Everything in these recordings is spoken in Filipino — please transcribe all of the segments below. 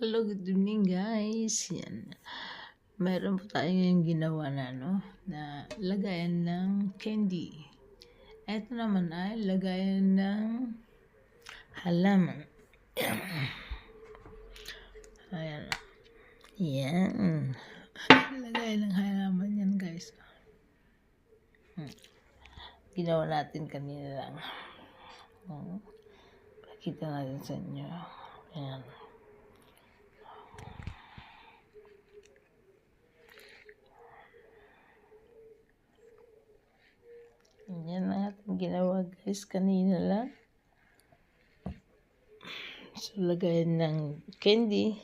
Hello, good evening guys. Yan. Mayroon po tayong ginawa na na lagayan ng candy. Ito naman ay lagayan ng halaman. Ayan. Yan. Lagayan ng halaman yan guys. Ginawa natin kanina lang. Pakita natin sa inyo. Ayan. Yan ang ating ginawa guys kanina lang. So, lagayan ng candy.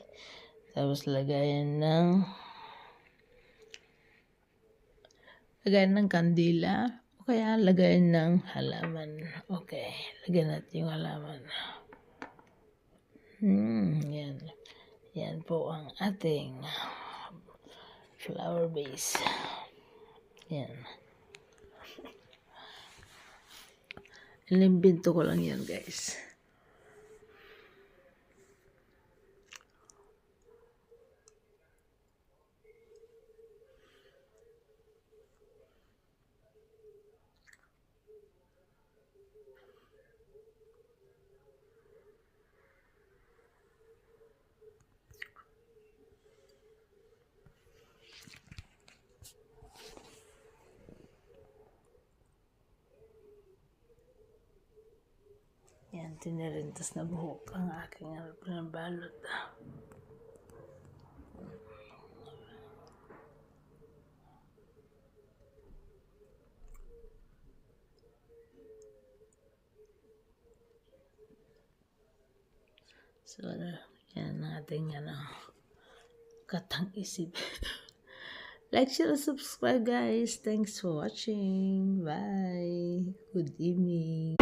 Tapos lagayan ng kandila. O kaya lagayan ng halaman. Okay. Lagyan natin yung halaman. Yan. Yan po ang ating flower base. Yan. Inimbento ko lang yan guys. Yan, tinirintas na buhok ang aking pinabalot. So, yan ang ating katang isip. Like, share, subscribe guys. Thanks for watching. Bye. Good evening.